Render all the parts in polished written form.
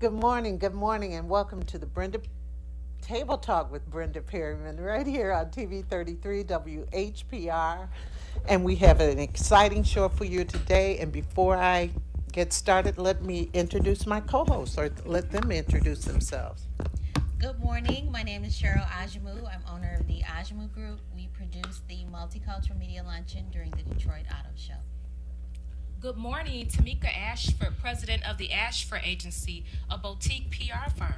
good morning, and welcome to the Brenda Table Talk with Brenda Perryman right here on TV 33 WHPR. And we have an exciting show for you today. And before I get started, let me introduce my co hosts or let them introduce themselves. Good morning. My name is Cheryl Ajamu. I'm owner of the Ajamu Group. We produce the Multicultural Media Luncheon during the Detroit Auto Show. Good morning, Tamika Ashford, president of the Ashford Agency, a boutique PR firm.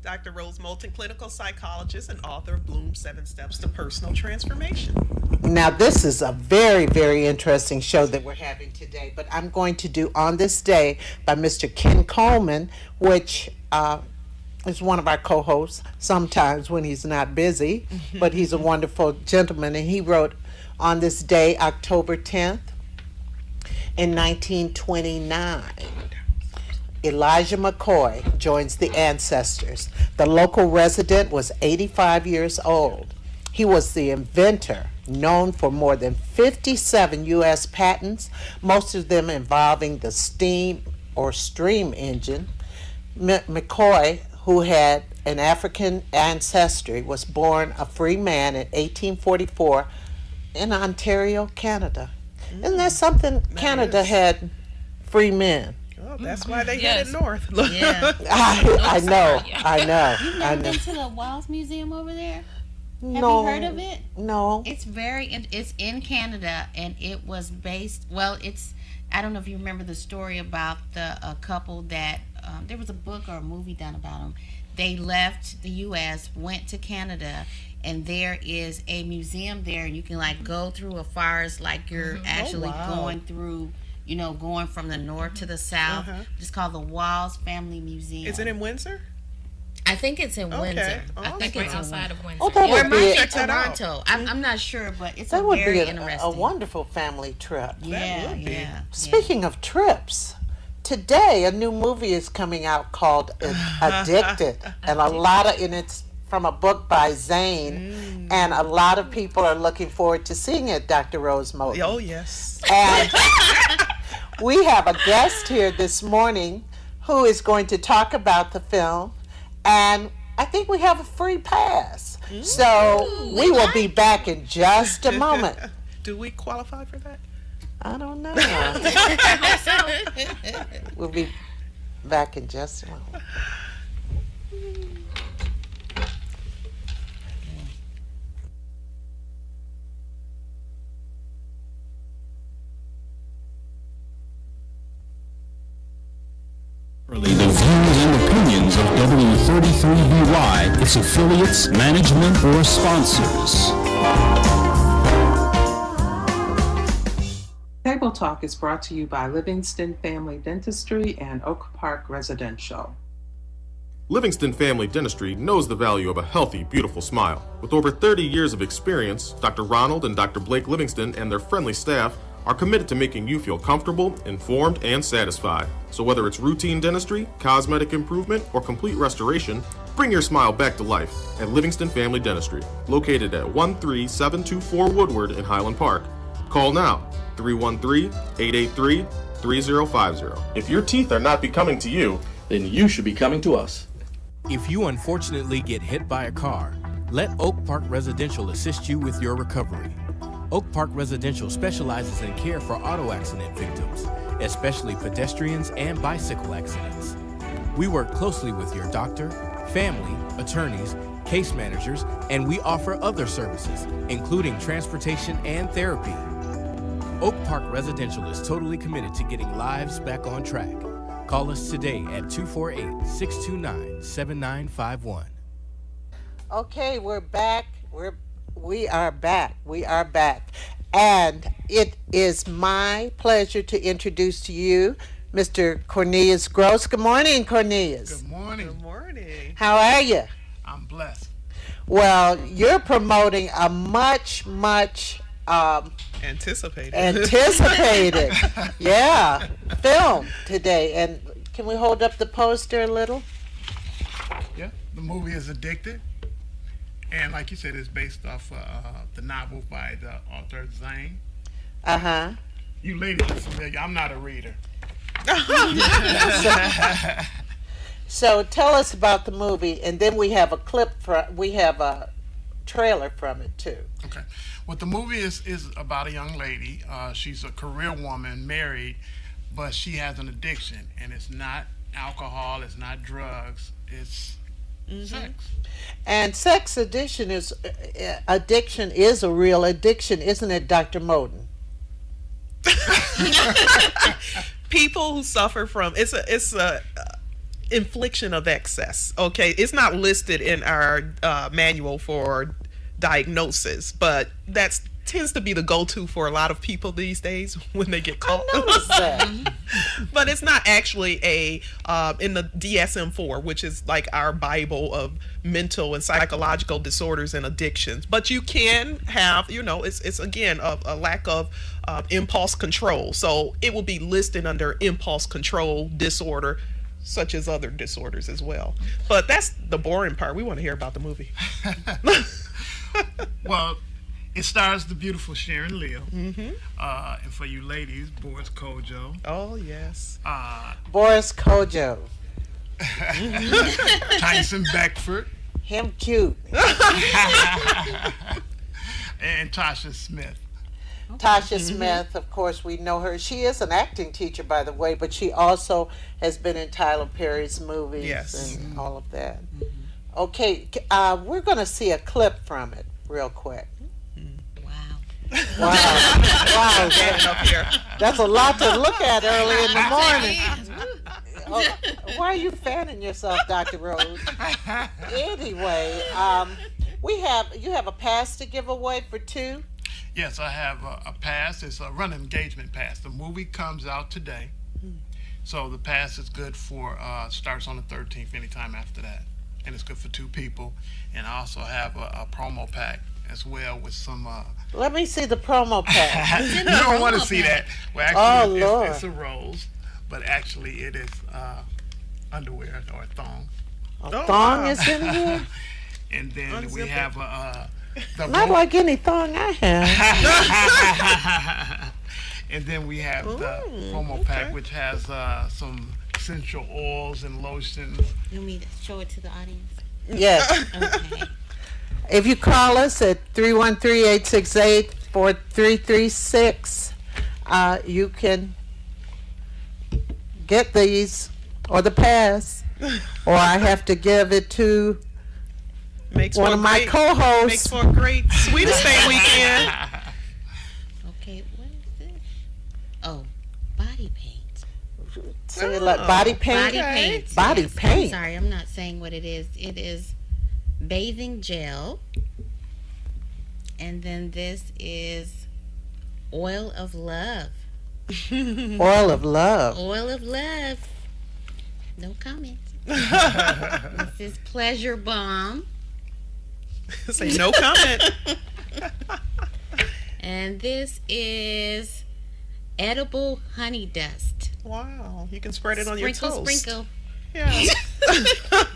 Dr. Rose Moulton, clinical psychologist and author of Bloom 7 Steps to Personal Transformation. Now, this is a very, very interesting show that we're having today, but I'm going to do On This Day by Mr. Ken Coleman, which is one of our co-hosts sometimes when he's not busy, but he's a wonderful gentleman, and he wrote On This Day, October 10th in 1929. Elijah McCoy joins the ancestors. The local resident was 85 years old. He was the inventor, known for more than 57 U.S. patents, most of them involving the steam or stream engine. McCoy, who had an African ancestry, was born a free man in 1844 in Ontario, Canada. Isn't that something? Canada had free men. Oh, that's why they Yes. headed north. Yeah. I know, I know, You've I never know. been to the Walls Museum over there? No, you heard of it? No. It's in Canada, and it was based, I don't know if you remember the story about the a couple that, there was a book or a movie done about them. They left the U.S., went to Canada, and there is a museum there, and you can like go through as far as like you're actually wow. going through, going from the north to the south. It's called the Walls Family Museum. Is it in Windsor? I think it's in Windsor. I awesome. think Right it's in outside Windsor. of Windsor. Oh, that Or it would might be be Check that out. Toronto. I'm not sure, but it's that would be very a interesting. wonderful family trip. Yeah, would be. yeah. Speaking of trips, today a new movie is coming out called Addicted, and and it's from a book by Zane, and a lot of people are looking forward to seeing it, Dr. Rose Moulton. Oh, yes. And we have a guest here this morning who is going to talk about the film, and I think we have a free pass. So we will be back in just a moment. Do we qualify for that? I don't know. We'll be back in just a moment. The views and opinions of W33BY, its affiliates, management, or sponsors. Table Talk is brought to you by Livingston Family Dentistry and Oak Park Residential. Livingston Family Dentistry knows the value of a healthy, beautiful smile. With over 30 years of experience, Dr. Ronald and Dr. Blake Livingston and their friendly staff are committed to making you feel comfortable, informed, and satisfied. So whether it's routine dentistry, cosmetic improvement, or complete restoration, bring your smile back to life at Livingston Family Dentistry, located at 13724 Woodward in Highland Park. Call now, 313-883-3050. If your teeth are not becoming to you, then you should be coming to us. If you unfortunately get hit by a car, let Oak Park Residential assist you with your recovery. Oak Park Residential specializes in care for auto accident victims, especially pedestrians and bicycle accidents. We work closely with your doctor, family, attorneys, case managers, and we offer other services, including transportation and therapy. Oak Park Residential is totally committed to getting lives back on track. Call us today at 248-629-7951. Okay, we're back. We are back. We are back. And it is my pleasure to introduce to you Mr. Cornelius Gross. Good morning, Cornelius. Good morning. Good morning. How are you? I'm blessed. Well, you're promoting a much Anticipated. anticipated film today. And can we hold up the poster a little? Yeah, the movie is Addicted. And like you said, it's based off the novel by the author Zane. Uh-huh. You ladies are familiar. I'm not a reader. So tell us about the movie, and then we have we have a trailer from it too. Okay. Well, the movie is about a young lady. She's a career woman, married, but she has an addiction, and it's not alcohol, it's not drugs, it's sex. And sex addiction is a real addiction, isn't it, Dr. Moden? People who suffer from it's a infliction of excess. Okay, it's not listed in our manual for diagnosis, but that's tends to be the go-to for a lot of people these days when they get caught. I noticed that. But it's not actually a in the DSM-4, which is like our Bible of mental and psychological disorders and addictions. But you can have, it's again a lack of impulse control. So it will be listed under impulse control disorder, such as other disorders as well. But that's the boring part. We want to hear about the movie. Well, it stars the beautiful Sharon Leal. And for you ladies, Boris Kojo. Oh, yes. Boris Kojo. Tyson Beckford. Him cute. And Tasha Smith. Tasha Smith, of course, we know her. She is an acting teacher, by the way, but she also has been in Tyler Perry's movies Yes. and all of that. Okay, we're going to see a clip from it real quick. Wow. Wow. Wow. Standing up here. That's a lot to look at early in the morning. Oh, why are you fanning yourself, Dr. Rose? Anyway, you have a pass to give away for two. Yes, I have a pass. It's a run engagement pass. The movie comes out today. So the pass is good for, starts on the 13th, anytime after that. And it's good for two people. And I also have a promo pack as well with some... Let me see the promo pack. you don't want to see that. Well, actually, Lord. it's a rose, but actually it is underwear or a thong. A thong is in here? And then we have Not like any thong I have. And then we have the promo pack, which has some essential oils and lotions. You want me to show it to the audience? Yes. Okay. If you call us at 313-868-4336, you can get these or the pass, or I have to give it to one of my co-hosts. Makes for a great Sweetest Day weekend. Okay, what is this? Oh, body paint. Say it like body paint. Body paint. Body yes. paint. I'm sorry, I'm not saying what it is. It is bathing gel. And then this is oil of love. Oil of love. Oil of love. No comment. This is pleasure bomb. Say no comment. And this is edible honey dust. Wow, you can spread it on your Sprinkle, toast. sprinkle. Yeah.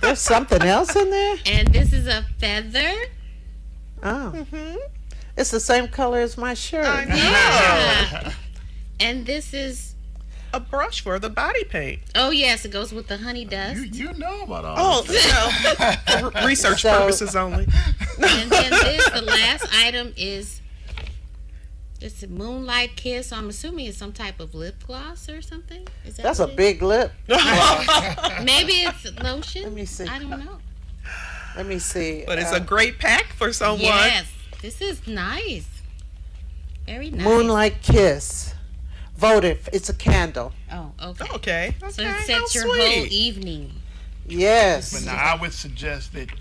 There's something else in there? And this is a feather. Oh. It's the same color as my shirt. I know. Yeah. And this is, A brush for the body paint. oh yes, it goes with the honey dust. You know about all this. Oh, for research So- purposes only. And then this, the last item is just a moonlight kiss. I'm assuming it's some type of lip gloss or something. Is that That's a what it big lip. is? Maybe it's lotion. Let me see. I don't know. Let me see. But it's a great pack for someone. Yes, this is nice. Very nice. Moonlight Kiss. Voted. It's a candle. Oh, okay. Okay. So Okay, it how sets your sweet. whole evening. Yes. But now I would suggest that,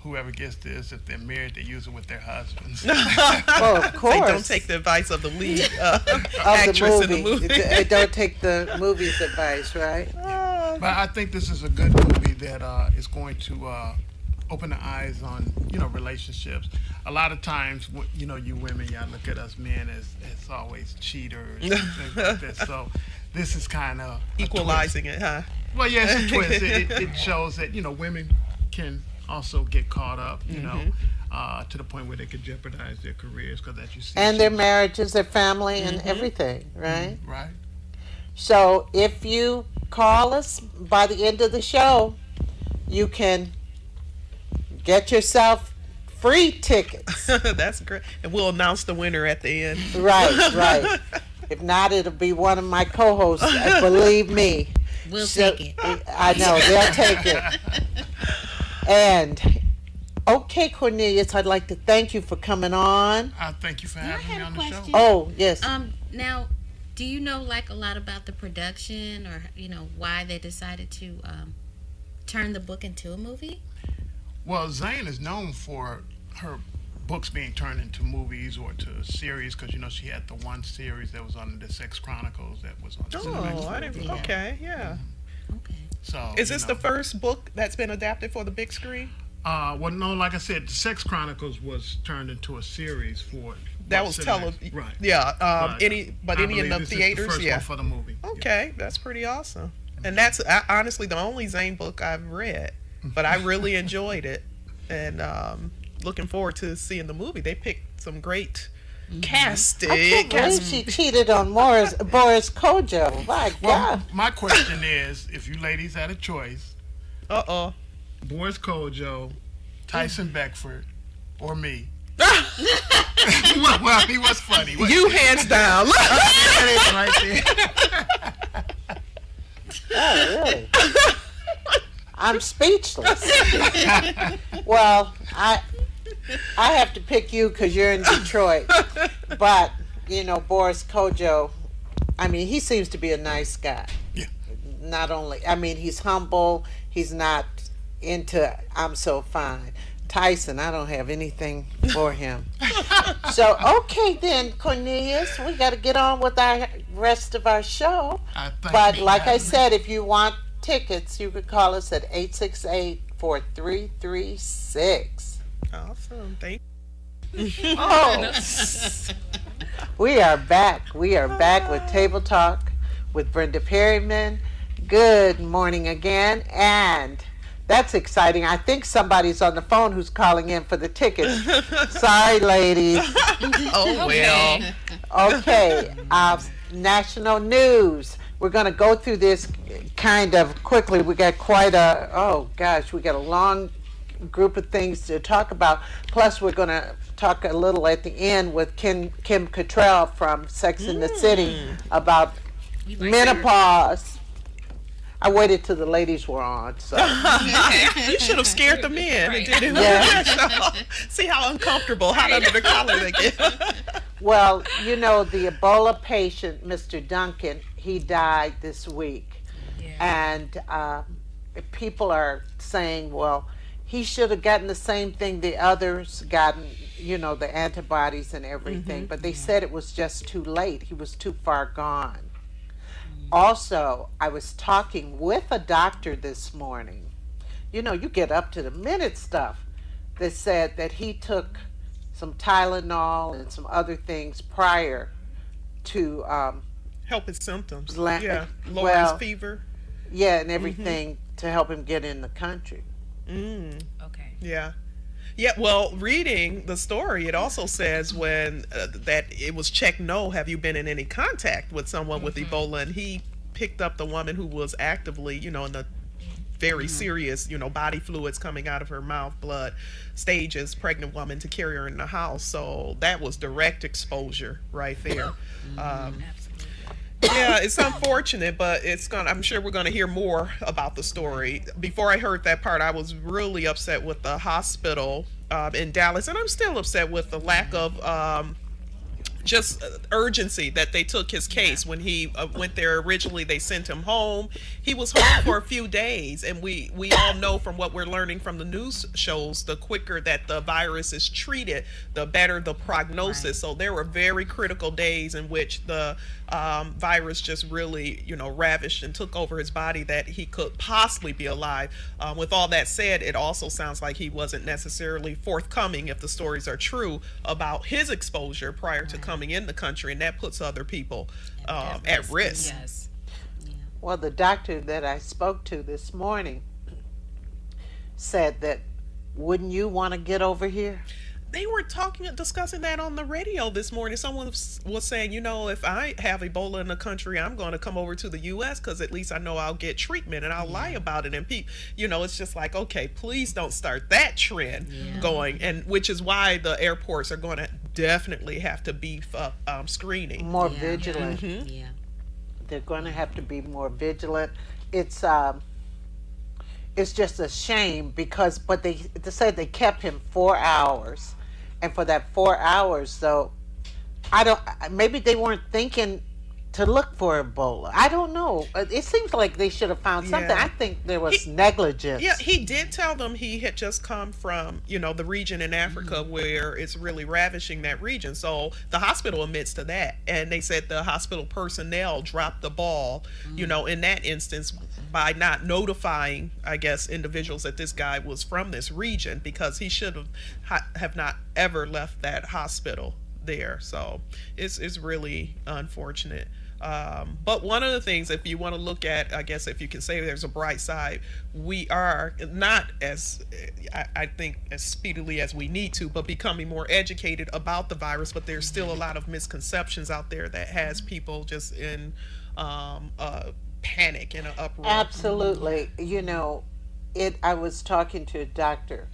whoever gets this, if they're married, they use it with their husbands. Well, of course. Say, don't take the advice of the lead of actress the in the movie. Don't take the movie's advice, right? But I think this is a good movie that is going to open the eyes on, relationships. A lot of times, you women, y'all look at us men as always cheaters and things like that. So this is kind of Equalizing it, huh? Well, yes, it's a twist. It shows that, women can also get caught up, to the point where they could jeopardize their careers because as you see. And their marriages, their family, and everything, right? Right. So if you call us by the end of the show, you can get yourself free tickets. That's great. And we'll announce the winner at the end. Right. If not, it'll be one of my co-hosts. Believe me. We'll take it. I know, they'll take it. And, okay, Cornelius, I'd like to thank you for coming on. Thank you for I having me had a on the show. question. Oh, yes. Now, do you know like a lot about the production, or why they decided to turn the book into a movie? Well, Zane is known for her books being turned into movies or to series because she had the one series that was on the Sex Chronicles that was on. Oh, I didn't. Yeah. Okay, yeah. Okay. So Is this the first book that's been adapted for the big screen? Well, no, like I said, the Sex Chronicles was turned into a series for. That was television. Right. Yeah. Right. Any I in believe the this theaters? Is the first Yeah. one for the movie. Okay, that's pretty awesome. And that's honestly the only Zane book I've read, but I really enjoyed it, and looking forward to seeing the movie. They picked some great casting. I can't believe she cheated on Boris Kojo. My Well, God. my question is, if you ladies had a choice, Uh-oh. Boris Kojo, Tyson Beckford, or me. well, he was funny. You hands down. Right there. Oh, really? I'm speechless. Well, I have to pick you because you're in Detroit. But, Boris Kojo, he seems to be a nice guy. Yeah. Not only, he's humble. He's not into, I'm so fine. Tyson, I don't have anything for him. So, okay then, Cornelius, we got to get on with our rest of our show. But like I said, if you want tickets, you could call us at 868-4336. Awesome. Thank Oh, we are back. We are back with Table Talk with Brenda Perryman. Good morning again. And that's exciting. I think somebody's on the phone who's calling in for the tickets. Sorry, ladies. Oh, well. Okay. National news. We're going to go through this kind of quickly. We got quite we got a long group of things to talk about. Plus, we're going to talk a little at the end with Kim Cattrall from Sex and the City about menopause. I waited till the ladies were on. So You should have scared them in. Right. And did it. Yeah. See how uncomfortable, how under the collar they get. well, the Ebola patient, Mr. Duncan, he died this week. Yeah. And people are saying, well, he should have gotten the same thing the others gotten, the antibodies and everything. But they said it was just too late. He was too far gone. Also, I was talking with a doctor this morning. You get up to the minute stuff that said that he took some Tylenol and some other things prior to Help his symptoms. La- Yeah. Lower well, his fever. and everything to help him get in the country. Okay. Yeah. Yeah, well, reading the story, it also says when that it was checked, no, have you been in any contact with someone with Ebola? And he picked up the woman who was actively, in the very serious, body fluids coming out of her mouth, blood stages, pregnant woman to carry her in the house. So that was direct exposure right there. Yeah, it's unfortunate, but I'm sure we're gonna hear more about the story. Before I heard that part, I was really upset with the hospital in Dallas, and I'm still upset with the lack of just urgency that they took his case. When he went there originally, they sent him home. He was home for a few days, and we all know from what we're learning from the news shows, the quicker that the virus is treated, the better the prognosis. Right. So there were very critical days in which the virus just really, ravished and took over his body, that he could possibly be alive. With all that said, it also sounds like he wasn't necessarily forthcoming, if the stories are true, about his exposure prior to coming in the country, and that puts other people at risk. Yes. Well, the doctor that I spoke to this morning said that, wouldn't you want to get over here? they were discussing that on the radio this morning. Someone was saying, if I have Ebola in the country, I'm going to come over to the U.S. because at least I know I'll get treatment, and I'll lie about it. And it's just like, okay, please don't start that trend going. And which is why the airports are going to definitely have to beef up screening. More vigilant. Yeah. They're going to have to be more vigilant. It's just a shame but they said they kept him 4 hours, and for that 4 hours, though, maybe they weren't thinking to look for Ebola. I don't know. It seems like they should have found something. Yeah. I think there was negligence. Yeah, he did tell them he had just come from, the region in Africa where it's really ravishing that region. So the hospital admits to that. And they said the hospital personnel dropped the ball, in that instance by not notifying, I guess, individuals that this guy was from this region, because he should have not ever left that hospital there. So it's really unfortunate. But one of the things, if you want to look at, I guess if you can say there's a bright side, we are not as, I think, as speedily as we need to, but becoming more educated about the virus. But there's still a lot of misconceptions out there that has people just in panic and an uproar. Absolutely. I was talking to a doctor,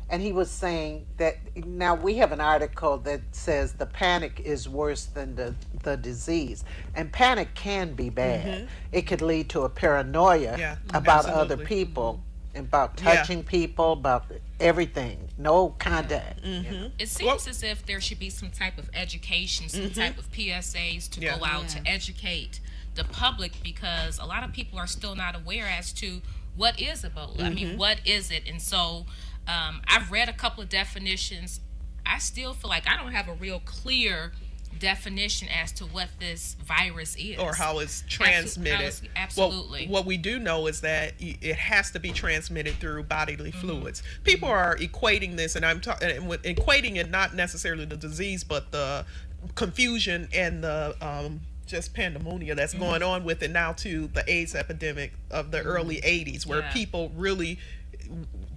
and he was saying that now we have an article that says the panic is worse than the disease. And panic can be bad. It could lead to a paranoia about other people, about touching people, about everything. No contact. It seems as if there should be some type of education, some type of PSAs to go out to educate the public, because a lot of people are still not aware as to what is Ebola. I mean, what is it? And so I've read a couple of definitions. I still feel like I don't have a real clear definition as to what this virus is or how it's transmitted. Absolutely. Well, what we do know is that it has to be transmitted through bodily fluids. People are equating this, and I'm equating it not necessarily the disease, but the confusion and the just pandemonium that's going on with it now to the AIDS epidemic of the early 80s, where people really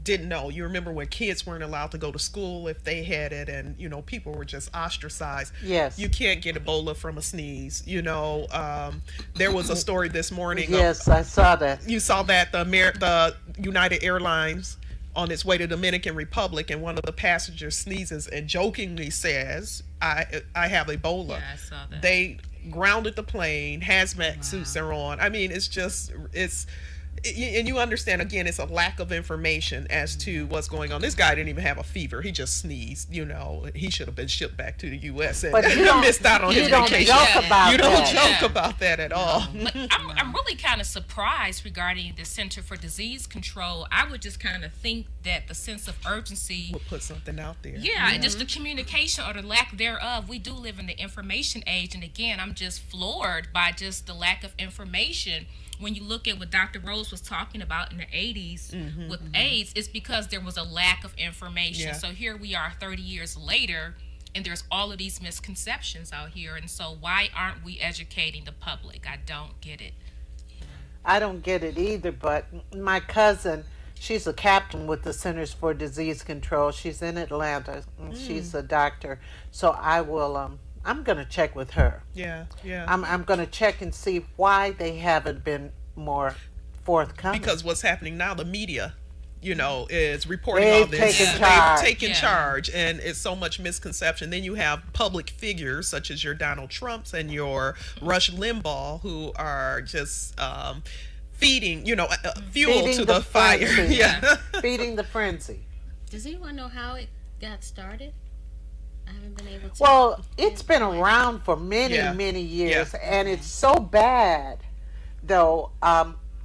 didn't know. You remember when kids weren't allowed to go to school if they had it, and people were just ostracized. Yes. You can't get Ebola from a sneeze. There was a story this morning. Yes, I saw that. You saw that the United Airlines on its way to Dominican Republic, and one of the passengers sneezes and jokingly says, I have Ebola. Yeah, I saw that. They grounded the plane, hazmat suits are on. I mean, and you understand, again, it's a lack of information as to what's going on. This guy didn't even have a fever. He just sneezed. He should have been shipped back to the U.S. and missed out on his vacation. You don't joke about that at all. But I'm really kind of surprised regarding the Center for Disease Control. I would just kind of think that the sense of urgency would put something out there. Yeah, and just the communication or the lack thereof. We do live in the information age, and again, I'm just floored by just the lack of information. When you look at what Dr. Rose was talking about in the 80s with AIDS, it's because there was a lack of information. Yeah. So here we are 30 years later, and there's all of these misconceptions out here. And so why aren't we educating the public? I don't get it. I don't get it either, but my cousin, she's a captain with the Centers for Disease Control. She's in Atlanta. She's a doctor. So I will... I'm going to check with her. Yeah. I'm going to check and see why they haven't been more forthcoming. Because what's happening now, the media, is reporting They've all this. taken Taken charge, and it's so much misconception. Then you have public figures such as your Donald Trumps and your Rush Limbaugh, who are just feeding, fuel to the fire. Feeding the frenzy. Does anyone know how it got started? I haven't been able to. Well, it's been around for many years, and it's so bad, though.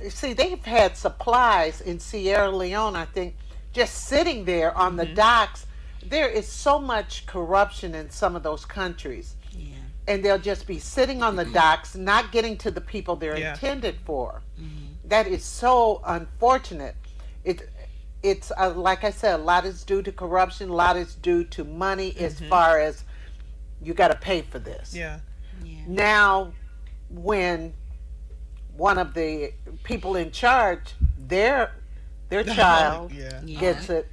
See, they've had supplies in Sierra Leone, I think, just sitting there on the docks. There is so much corruption in some of those countries, and they'll just be sitting on the docks, not getting to the people they're intended for. That is so unfortunate. It's like I said, a lot is due to corruption, a lot is due to money as far as you got to pay for this. Yeah. Now, when one of the people in charge, their child gets it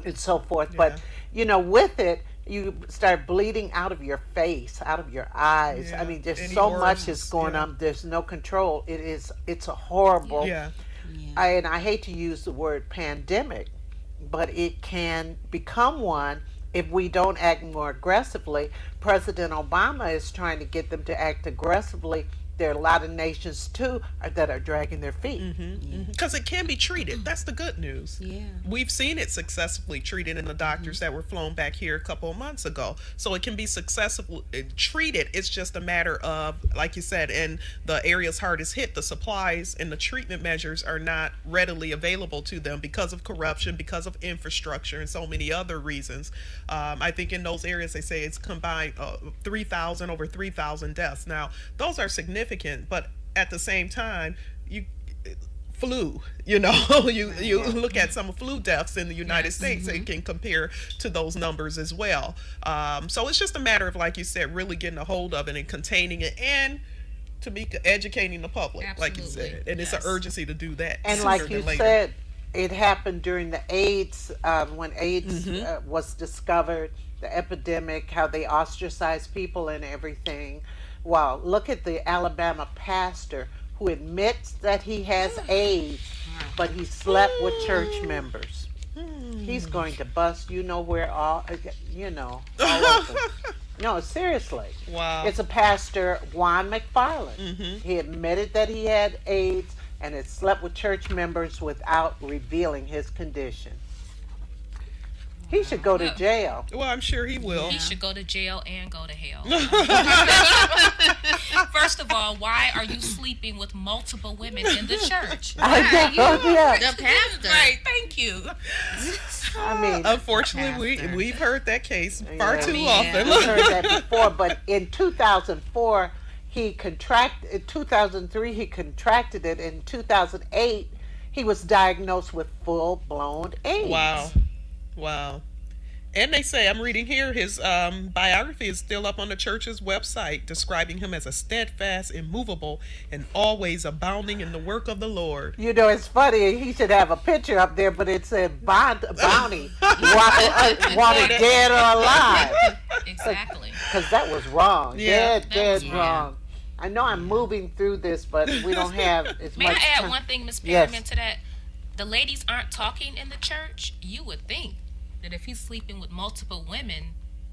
and so forth. But with it, you start bleeding out of your face, out of your eyes. I mean, there's so much is going on. There's no control. It's a horrible. Yeah. And I hate to use the word pandemic, but it can become one if we don't act more aggressively. President Obama is trying to get them to act aggressively. There are a lot of nations too that are dragging their feet. Because it can be treated. That's the good news. Yeah. We've seen it successfully treated in the doctors that were flown back here a couple of months ago. So it can be successfully treated. It's just a matter of, like you said, in the areas hardest hit, the supplies and the treatment measures are not readily available to them because of corruption, because of infrastructure, and so many other reasons. I think in those areas they say it's combined over 3,000 deaths. Now, those are significant, but at the same time, flu, you look at some flu deaths in the United States, it can compare to those numbers as well. So it's just a matter of, like you said, really getting a hold of it and containing it, and to be educating the public, like you said. And it's an urgency to do that. And like you said, it happened during the AIDS, when AIDS was discovered, the epidemic, how they ostracized people and everything. Wow, look at the Alabama pastor who admits that he has AIDS, but he slept with church members. He's going to bust, where all of them. No, seriously. Wow. It's a pastor, Juan McFarland. He admitted that he had AIDS and had slept with church members without revealing his condition. He should go to jail. Well, I'm sure he will. He should go to jail and go to hell. First of all, why are you sleeping with multiple women in the church? I know, yeah. The pastor. Right, thank you. I mean, unfortunately, we've heard that case far too often. We've heard that before, but in 2004, he contracted. In 2003, he contracted it. In 2008, he was diagnosed with full-blown AIDS. Wow. And they say, I'm reading here, his biography is still up on the church's website, describing him as a steadfast, immovable, and always abounding in the work of the Lord. It's funny. He should have a picture up there, but it said bounty, wanted dead or alive. Exactly. Because that was wrong. Yeah. Dead wrong. I know I'm moving through this, but we don't have as May much I add time. one thing, Ms. Perriman, to that? The ladies aren't talking in the church. You would think that if he's sleeping with multiple women,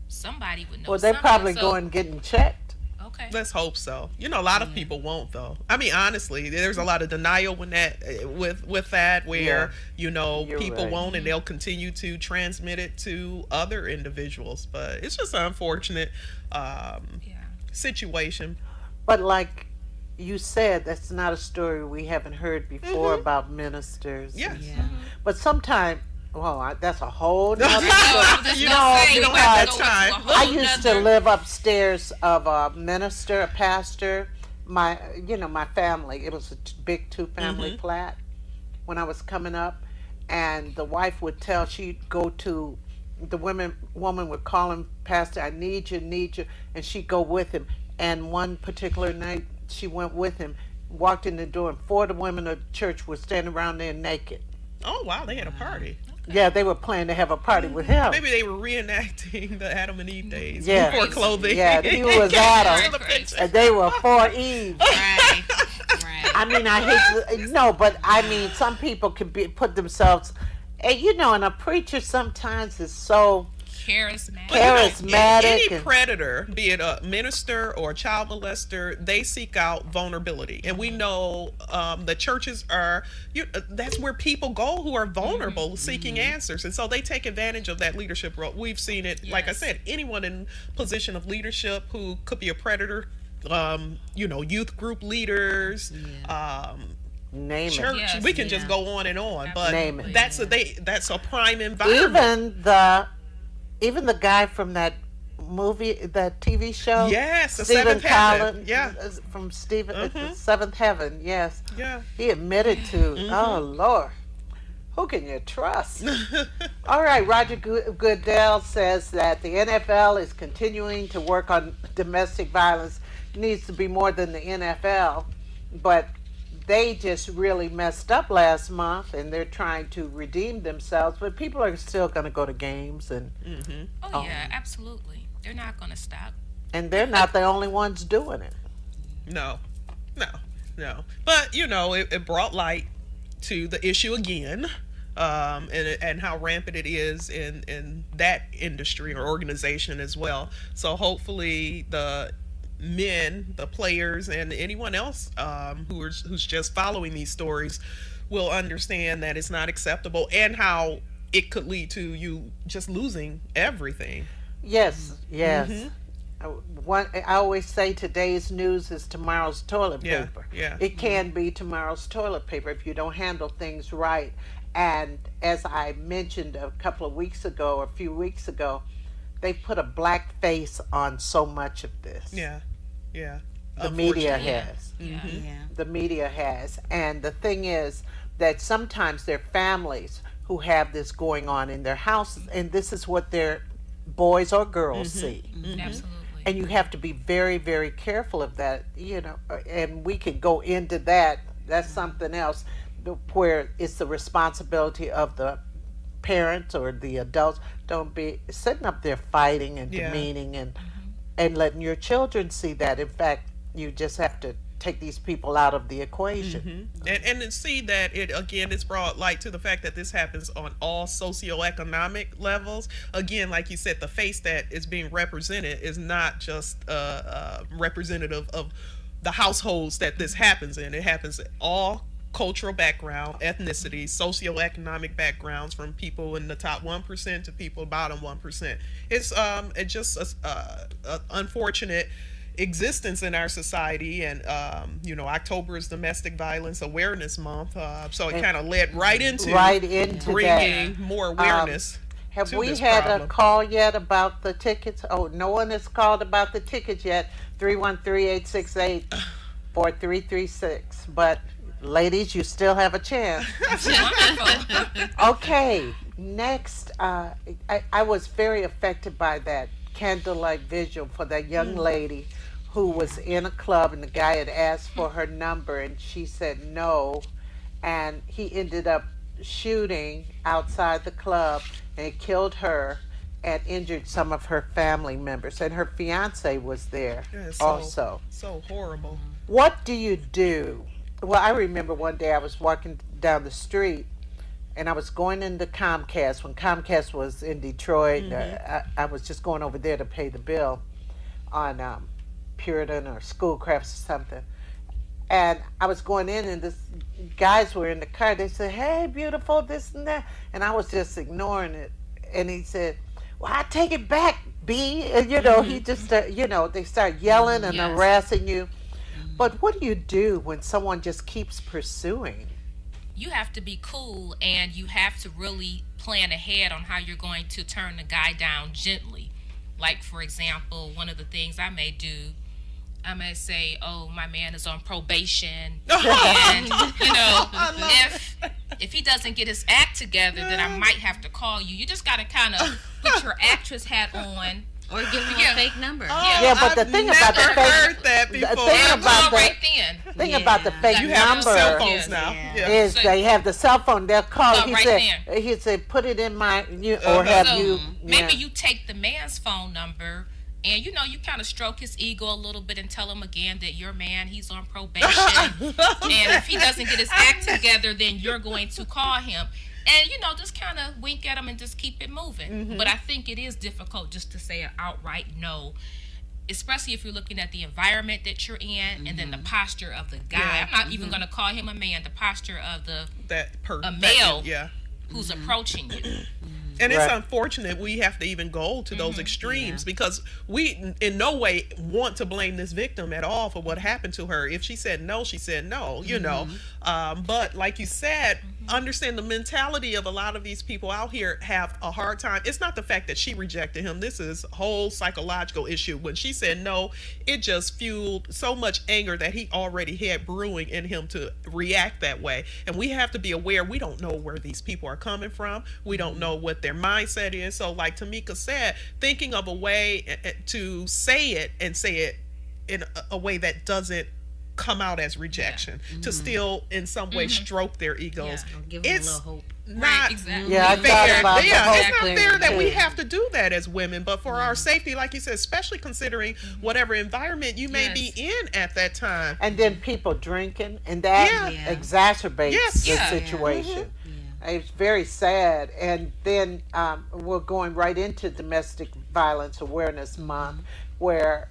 somebody would know. Well, they're something. probably So, going getting checked. Okay. Let's hope so. A lot of people won't, though. I mean, honestly, there's a lot of denial with that, where people right. won't, and they'll continue to transmit it to other individuals. But it's just an unfortunate situation. But like you said, that's not a story we haven't heard before about ministers. Yes. But sometimes, that's a whole nother You don't have that time. I used to live upstairs of a minister, a pastor. My family, it was a big two-family flat when I was coming up. And the wife would she'd go to, the woman would call him, Pastor, I need you. And she'd go with him. And one particular night, she went with him, walked in the door, and 4 of the women of the church were standing around there naked. Oh, wow, they had a party. Yeah, they were planning to have a party with him. Maybe they were reenacting the Adam and Eve days Yeah. before clothing. Yeah, he was Adam, and they were 4 Eve. Right. I mean, I hate but I mean, some people can put themselves, and a preacher sometimes is so charismatic. Any predator, be it a minister or a child molester, they seek out vulnerability, and we know the churches are. That's where people go who are vulnerable, seeking answers, and so they take advantage of that leadership role. We've seen it. Like I said, anyone in position of leadership who could be a predator. Youth group leaders. Name church. it. We can just go on and on, but Name it. that's a prime environment. Even the guy from that movie, that TV show. Yes, the Stephen Seventh Heaven. Collins. Yeah, from the Seventh Heaven. Yes. Yeah. He admitted to. Oh Lord, who can you trust? All right, Roger Goodell says that the NFL is continuing to work on domestic violence. It needs to be more than the NFL, but they just really messed up last month, and they're trying to redeem themselves. But people are still going to go to games, and Oh yeah, absolutely. They're not going to stop. they're not the only ones doing it. No, no, no. But it brought light to the issue again, and how rampant it is in that industry or organization as well. So hopefully the men, the players, and anyone else who's just following these stories will understand that it's not acceptable, and how it could lead to you just losing everything. Yes, yes. I always say today's news is tomorrow's toilet Yeah, paper. yeah. It can be tomorrow's toilet paper if you don't handle things right. And as I mentioned a few weeks ago, they put a black face on so much of this. Yeah, yeah. The media Unfortunately. has. Yeah. The media has. And the thing is that sometimes they're families who have this going on in their houses, and this is what their boys or girls see. Absolutely. And you have to be very, very careful of that, and we could go into that. That's something else where it's the responsibility of the parents or the adults. Don't be sitting up there fighting and Yeah. demeaning and letting your children see that. In fact, you just have to take these people out of the equation. And then see that it's brought light to the fact that this happens on all socioeconomic levels. Again, like you said, the face that is being represented is not just representative of the households that this happens in. It happens in all cultural background, ethnicity, socioeconomic backgrounds, from people in the top 1% to people bottom 1%. It's just a unfortunate existence in our society. And October is Domestic Violence Awareness Month, so it kind of led right into bringing that. more awareness. Have to we this had problem. a call yet about the tickets? Oh, no one has called about the tickets yet. 313-868-4336. But ladies, you still have a chance. Okay, next, I was very affected by that candlelight visual for that young lady who was in a club, and the guy had asked for her number and she said no, and he ended up shooting outside the club, and it killed her and injured some of her family members, and her fiance was there Yeah, also. so horrible. What do you do? Well, I remember one day I was walking down the street and I was going into Comcast when Comcast was in Detroit. I was just going over there to pay the bill on Puritan or Schoolcrafts or something. And I was going in, and this guys were in the car. They said, "Hey, beautiful, this and that," and I was just ignoring it. And he said, "Well, I take it back, B." And he just, they start yelling and Yes. harassing you. But what do you do when someone just keeps pursuing? You have to be cool, and you have to really plan ahead on how you're going to turn the guy down gently. Like, for example, one of the things I may do, I may say, "Oh, my man is on probation," and if he doesn't get his act together, then I might have to call you. You just got to kind of put your actress hat on. Or give them a fake number. Yeah, but the I've thing about the never fake, heard that the before. thing Yeah, about right the then. thing about the fake You have number cell phones Yes. now. Yeah. Yeah. is So- they have the cell phone. They'll call. Oh, He right said, "He said, put it in my or have So you." maybe yeah. you take the man's phone number, and you kind of stroke his ego a little bit and tell him again that your man, he's on probation, and if he doesn't get his act together, then you're going to call him. And just kind of wink at him and just keep it moving. But I think it is difficult just to say an outright no, especially if you're looking at the environment that you're in, and then the posture of the guy. Yeah. I'm not even going to call him a man. The posture of a That male yeah. who's approaching you. And it's Right. unfortunate we have to even go to those extremes, because we in no way want to blame this victim at all for what happened to her. If she said no, she said no, but like you said, understand the mentality of a lot of these people out here have a hard time. It's not the fact that she rejected him. This is a whole psychological issue. When she said no, it just fueled so much anger that he already had brewing in him to react that way. And we have to be aware, we don't know where these people are coming from. We don't know what their mindset is. So like Tamika said, thinking of a way to say it, and say it in a way that doesn't come out as rejection, to still in some way stroke their egos. Or give them a little hope. Not exactly. Yeah, I thought fair. about the Yeah, whole it's not thing, fair that we too. have to do that as women, but for our safety, like you said, especially considering whatever environment you may be in at that time. And then people drinking, and that Yeah. exacerbates Yes. the Yeah. situation. It's very sad. And then we're going right into Domestic Violence Awareness Month, where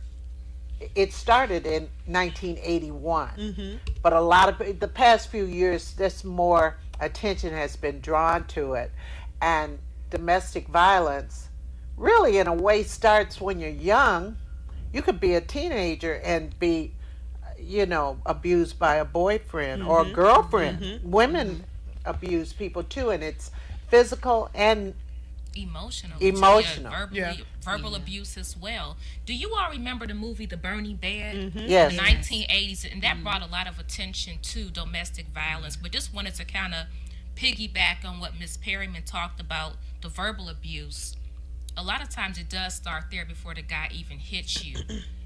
it started in 1981. But a lot of the past few years, this more attention has been drawn to it. And domestic violence really, in a way, starts when you're young. You could be a teenager and be, abused by a boyfriend or a girlfriend. Women abuse people too, and it's physical and Emotional. Emotional. Verbal abuse as well. Do you all remember the movie The Burning Bed? Yes. In the 1980s, and that brought a lot of attention to domestic violence. But just wanted to kind of piggyback on what Ms. Perryman talked about, the verbal abuse. A lot of times it does start there before the guy even hits you.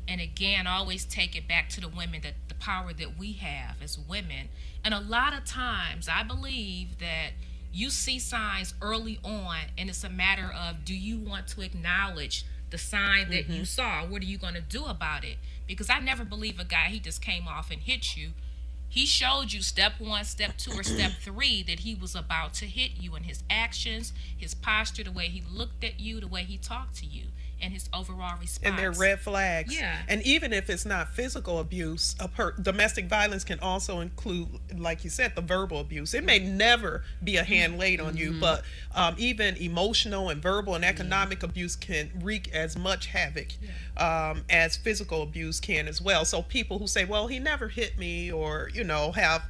And again, always take it back to the women, that the power that we have as women. And a lot of times I believe that you see signs early on, and it's a matter of, do you want to acknowledge the sign that you saw? What are you going to do about it? Because I never believe a guy, he just came off and hit you. He showed you step 1, step 2, or step 3 that he was about to hit you, in his actions, his posture, the way he looked at you, the way he talked to you, and his overall response. And they're red flags. Yeah. And even if it's not physical abuse, domestic violence can also include, like you said, the verbal abuse. It may never be a hand laid on you, but even emotional and verbal and economic abuse can wreak as much havoc as physical abuse can as well. So people who say, well, he never hit me, or, have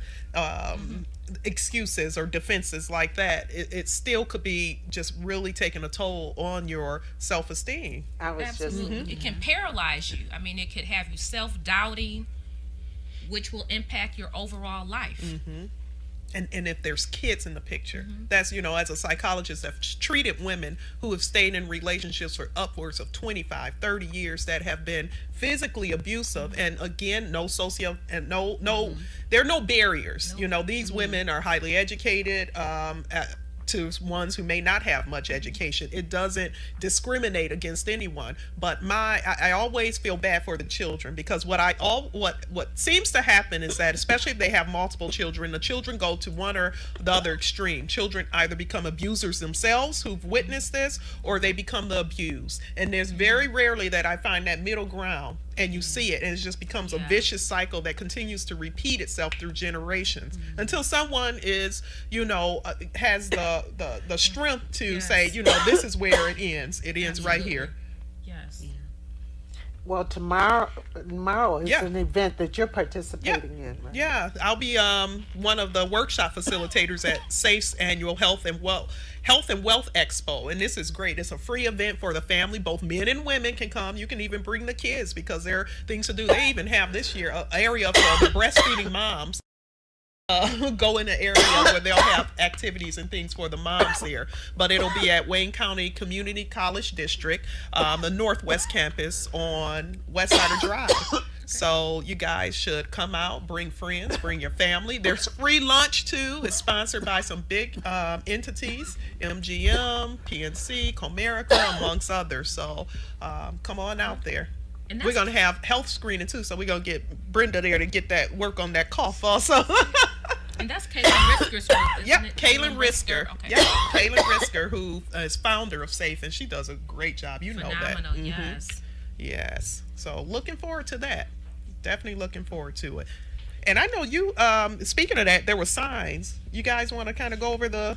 excuses or defenses like that, it still could be just really taking a toll on your self-esteem. I was Absolutely. It can paralyze you. I mean, it could have you self-doubting, which will impact your overall life. And if there's kids in the picture, that's, as a psychologist, I've treated women who have stayed in relationships for upwards of 25, 30 years that have been physically abusive. And again, no there are no barriers. These women are highly educated, to ones who may not have much education. It doesn't discriminate against anyone. But I always feel bad for the children, because what seems to happen is that, especially if they have multiple children, the children go to one or the other extreme. Children either become abusers themselves who've witnessed this, or they become the abused. And there's very rarely that I find that middle ground, and you see it, and it just becomes a vicious cycle that continues to repeat itself through generations until someone is, has the strength to say, this is where it ends. It ends right here. Yes. Well, tomorrow is an event that you're participating in, right? Yeah, I'll be one of the workshop facilitators at SAFE's annual Health and Wealth Expo, and this is great. It's a free event for the family. Both men and women can come. You can even bring the kids, because there are things to do. They even have this year an area for the breastfeeding moms. Go in an area where they'll have activities and things for the moms there. But it'll be at Wayne County Community College District, the Northwest Campus on Westsider Drive. So you guys should come out, bring friends, bring your family. There's free lunch too. It's sponsored by some big entities, MGM, PNC, Comerica, amongst others. So come on out there. We're going to have health screening too, so we're going to get Brenda there to get that work on that cough also. And that's Kaylin Risker's group, isn't Yep, it? Kaylin Risker. Okay. Yep, Kaylin Risker, who is founder of SAFE, and she does a great job. You know that. Phenomenal, yes. Yes. So looking forward to that. Definitely looking forward to it. And I know you, speaking of that, there were signs. You guys want to kind of go over the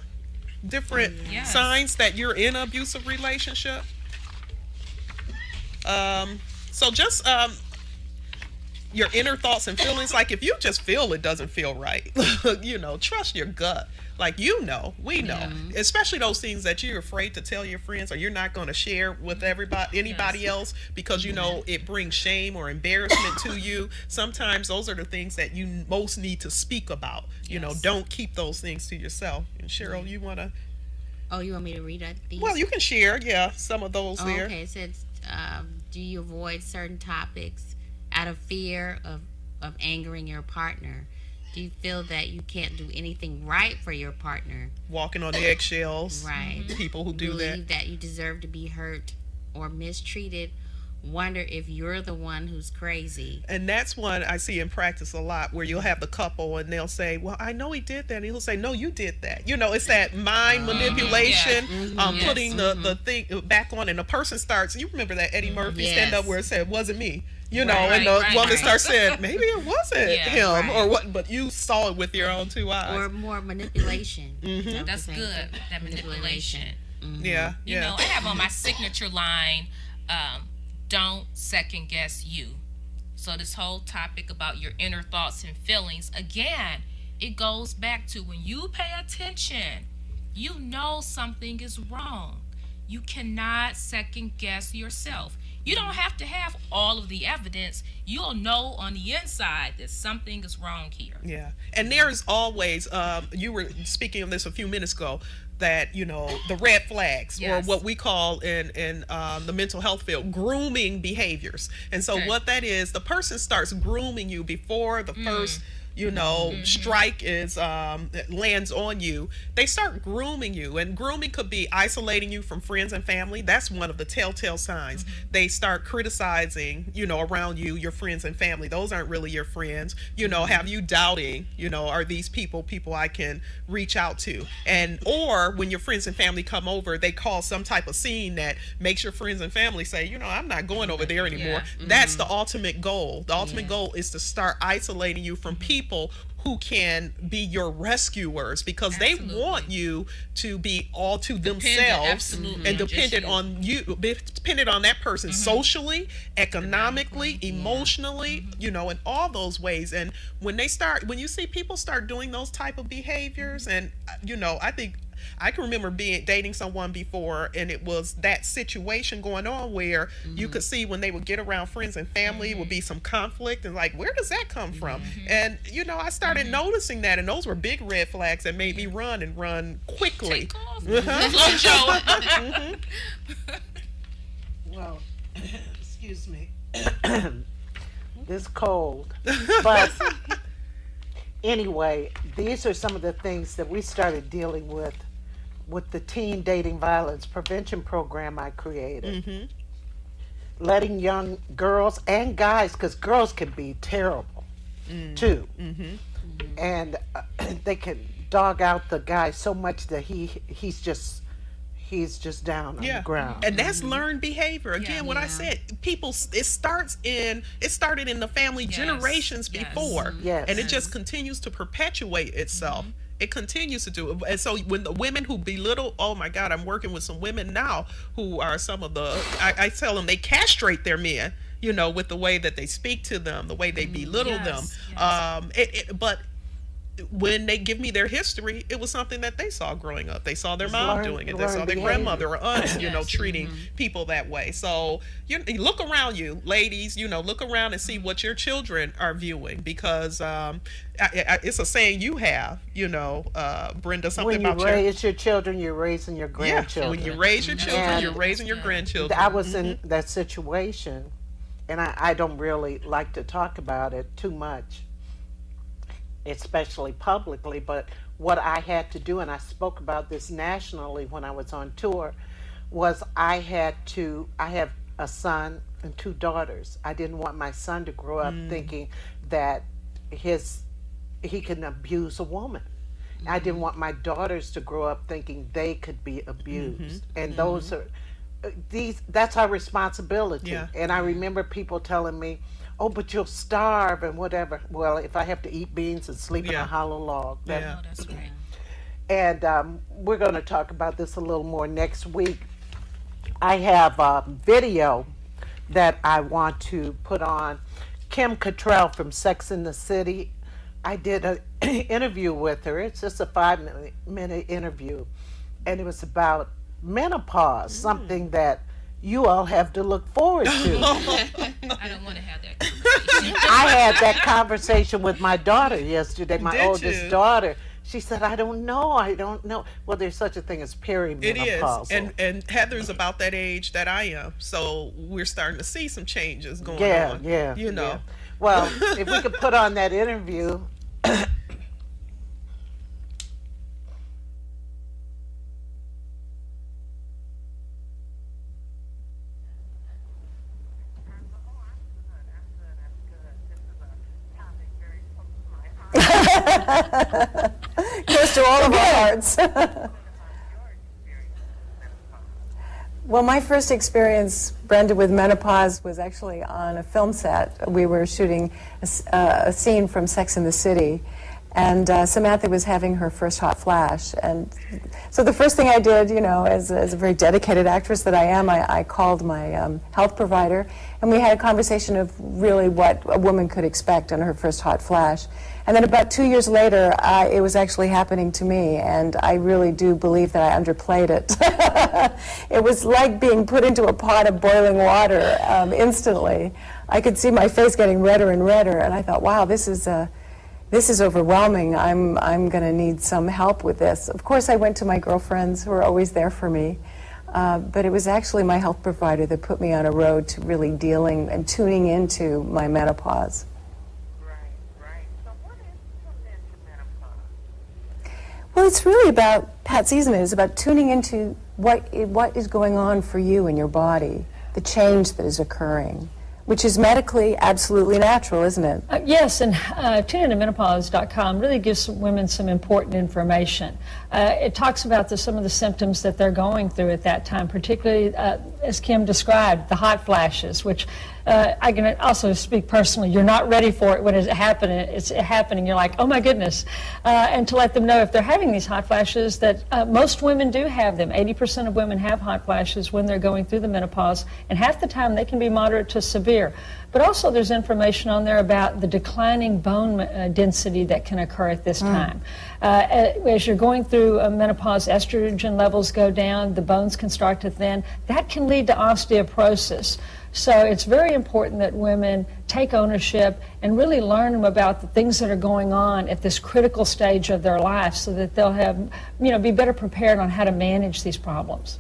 different signs that you're in an abusive relationship? So just your inner thoughts and feelings. Like, if you just feel it doesn't feel right, trust your gut. Like, we know, especially those things that you're afraid to tell your friends, or you're not going to share with anybody else, because it brings shame or embarrassment to you. Sometimes those are the things that you most need to speak about. Don't keep those things to yourself. And Cheryl, you want to? Oh, you want me to read these? Well, you can share, some of those there. Okay, it says, do you avoid certain topics out of fear of of angering your partner? Do you feel that you can't do anything right for your partner? Walking on eggshells. Right. People who do Believe that. that you deserve to be hurt or mistreated. Wonder if you're the one who's crazy. And that's one I see in practice a lot, where you'll have the couple and they'll say, well, I know he did that. And he'll say, no, you did that. You know, it's that mind manipulation, putting the thing back on. And the person starts, you remember that Eddie Murphy stand up where it said, it wasn't me. You know, and the woman starts saying, maybe it wasn't him or what, but you saw it with your own two eyes. Or more manipulation. That's good, that manipulation. Yeah. You know, I have on my signature line, don't second guess you. So this whole topic about your inner thoughts and feelings, again, it goes back to when you pay attention, you know something is wrong. You cannot second guess yourself. You don't have to have all of the evidence. You'll know on the inside that something is wrong here. Yeah. And there is always, you were speaking of this a few minutes ago, that, you know, the red flags, or what we call in the mental health field, grooming behaviors. And so what that is, the person starts grooming you before the first strike is lands on you. They start grooming you, and grooming could be isolating you from friends and family. That's one of the telltale signs. They start criticizing, around you, your friends and family. Those aren't really your friends. Have you doubting, are these people I can reach out to? And or when your friends and family come over, they cause some type of scene that makes your friends and family say, I'm not going over there anymore. That's the ultimate goal. The ultimate goal is to start isolating you from people who can be your rescuers, because they want you to be all to themselves and dependent on you, dependent on that person socially, economically, emotionally, in all those ways. And when you see people start doing those type of behaviors, and I think I can remember dating someone before, and it was that situation going on where you could see when they would get around friends and family, would be some conflict, and like, where does that come from? And I started noticing that, and those were big red flags that made me run quickly. Take off. Well, excuse me. This cold, but anyway, these are some of the things that we started dealing with the teen dating violence prevention program I created. Letting young girls and guys, because girls can be terrible too, and they can dog out the guy so much that he's just down on the ground. And that's learned behavior. Again, what I said, it started in the family generations before. And it just continues to perpetuate itself. It continues to do it. And so when the women who belittle, oh my God, I'm working with some women now who are some of the, I tell them they castrate their men, with the way that they speak to them, the way they belittle them. But when they give me their history, it was something that they saw growing up. They saw their mom doing it. They saw their grandmother or aunts, treating people that way. So you look around you, ladies, look around and see what your children are viewing, because it's a saying you have, Brenda, something about when you raise your children, you're raising your grandchildren. When you raise your children, you're raising your grandchildren. I was in that situation, and I don't really like to talk about it too much, especially publicly, but what I had to do, and I spoke about this nationally when I was on tour, was I have a son and two daughters. I didn't want my son to grow up thinking that he can abuse a woman. I didn't want my daughters to grow up thinking they could be abused. And those are that's our responsibility. And I remember people telling me, oh, but you'll starve and whatever. Well, if I have to eat beans and sleep in a hollow log. That's right. And we're going to talk about this a little more next week. I have a video that I want to put on. Kim Cattrall from Sex and the City. I did an interview with her. It's just a 5-minute interview. And it was about menopause, something that you all have to look forward to. I don't want to have that conversation. I had that conversation with my daughter yesterday, my Did oldest you? daughter. She said, I don't know. Well, there's such a thing as perimenopausal. It is. And Heather's about that age that I am. So we're starting to see some changes going on. Yeah. Well, if we could put on that interview. Close to all of our hearts. Well, my first experience, Brenda, with menopause was actually on a film set. We were shooting a scene from Sex and the City, and Samantha was having her first hot flash. And so the first thing I did, you know, as a very dedicated actress that I am, I called my health provider, and we had a conversation of really what a woman could expect on her first hot flash. And then about 2 years later, it was actually happening to me, and I really do believe that I underplayed it. It was like being put into a pot of boiling water instantly. I could see my face getting redder and redder, and I thought, wow, this is overwhelming. I'm going to need some help with this. Of course, I went to my girlfriends who were always there for me, but it was actually my health provider that put me on a road to really dealing and tuning into my menopause. Well, it's really about, Pat Season is about tuning into what is going on for you in your body, the change that is occurring, which is medically absolutely natural, isn't it? Yes, and tuneintomenopause.com really gives women some important information. It talks about some of the symptoms that they're going through at that time, particularly, as Kim described, the hot flashes, which I can also speak personally. You're not ready for it when it's happening. You're like, oh my goodness. And to let them know if they're having these hot flashes that most women do have them. 80% of women have hot flashes when they're going through the menopause, and half the time they can be moderate to severe. But also there's information on there about the declining bone density that can occur at this time. As you're going through menopause, estrogen levels go down, the bones can start to thin. That can lead to osteoporosis. So it's very important that women take ownership and really learn about the things that are going on at this critical stage of their life so that they'll have, you know, be better prepared on how to manage these problems.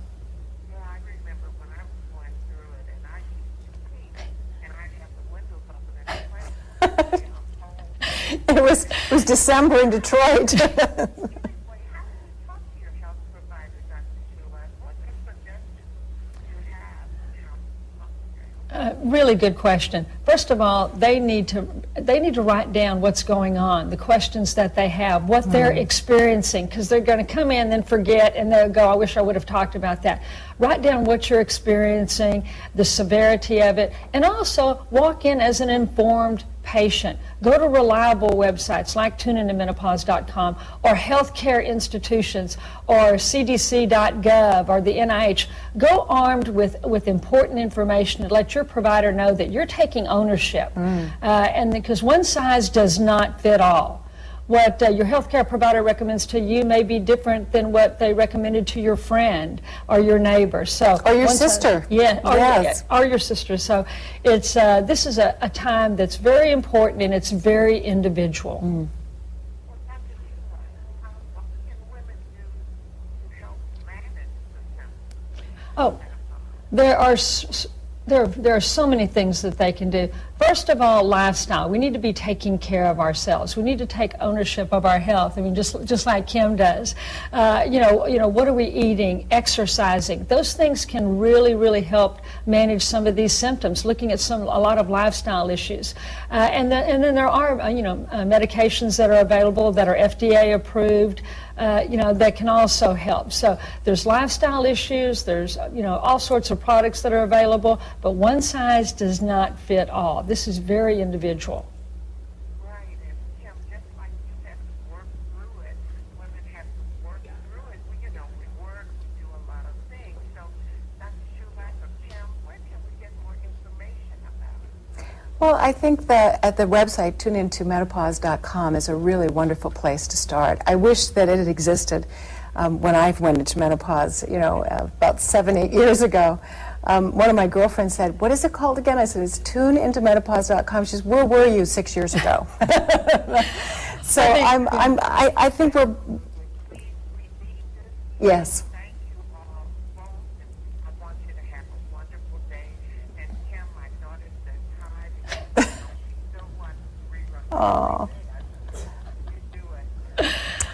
Yeah, I remember when I was going through it, and I used to pee, and I'd have the windows open and It was December in Detroit. Really good question. First of all, they need to write down what's going on, the questions that they have, what they're experiencing, because they're going to come in and then forget, and they'll go, I wish I would have talked about that. Write down what you're experiencing, the severity of it, and also walk in as an informed patient. Go to reliable websites like tuneintomenopause.com or healthcare institutions or cdc.gov or the NIH. Go armed with important information and let your provider know that you're taking ownership. And because one size does not fit all. What your healthcare provider recommends to you may be different than what they recommended to your friend or your neighbor. So, or your sister. Or your sister. So it's this is a time that's very important and it's very individual. Oh, there are so many things that they can do. First of all, lifestyle. We need to be taking care of ourselves. We need to take ownership of our health. I mean, just like Kim does. You know, what are we eating? Exercising. Those things can really, really help manage some of these symptoms. Looking at a lot of lifestyle issues, and then there are medications that are available that are FDA approved. That can also help. So there's lifestyle issues, there's, all sorts of products that are available, but one size does not fit all. This is very individual. Right, and Kim, just like you have to work through it, women have to work through it. We work, we do a lot of things. So, Dr. Schumacher, Kim, where can we get more information about it? Well, I think that at the website, tuneintomenopause.com is a really wonderful place to start. I wish that it had existed when I went into menopause, about 7-8 years ago. One of my girlfriends said, what is it called again? I said, it's tuneintomenopause.com. She says, where were you 6 years ago? So I think we're, yes. Thank you all both, and I want you to have a wonderful day. And Kim, my daughter said hi because she's so Oh.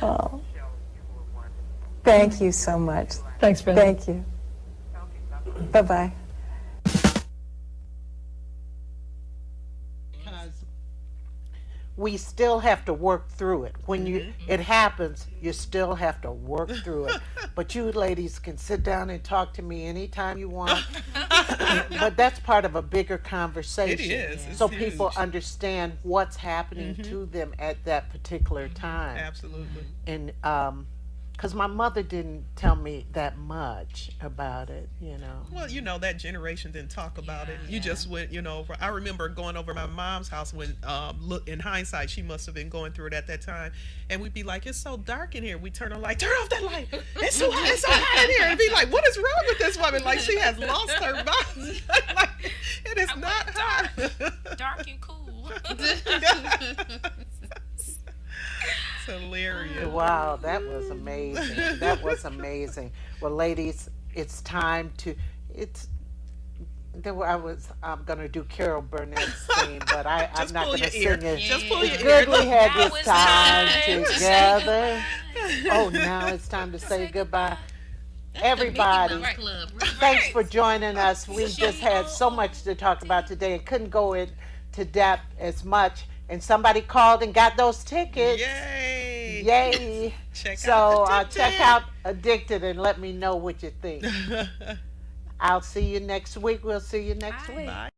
Oh. Thank you so much. Thanks, Brenda. Thank you. Bye-bye. Because we still have to work through it. When it happens, you still have to work through it. But you ladies can sit down and talk to me anytime you want. But that's part of a bigger conversation. It is. It's so huge. people understand what's happening to them at that particular time. Absolutely. And because my mother didn't tell me that much about it, you know. Well, you know, that generation didn't talk about it. You just went, you know, I remember going over to my mom's house when, look, in hindsight, she must have been going through it at that time. And we'd be like, it's so dark in here. We turn on light, turn off that light. It's so hot in here. And be like, what is wrong with this woman? Like, she has lost her mind. Like, it is not hot. Dark and cool. It's hilarious. Wow, that was amazing. That was amazing. Well, ladies, it's time to. I'm gonna do Carol Burnett's theme, but I'm not gonna sing it. Just pull your It's ear. good we had Now this it's time time to together. Oh, now it's time to say goodbye. Everybody, Mickey Mouse Club. thanks for joining us. We just had so much to talk about today and couldn't go into depth as much. And somebody called and got those tickets. Yay! Yay! Check out Addicted and let me know what you think. I'll see you next week. We'll see you next week. Bye.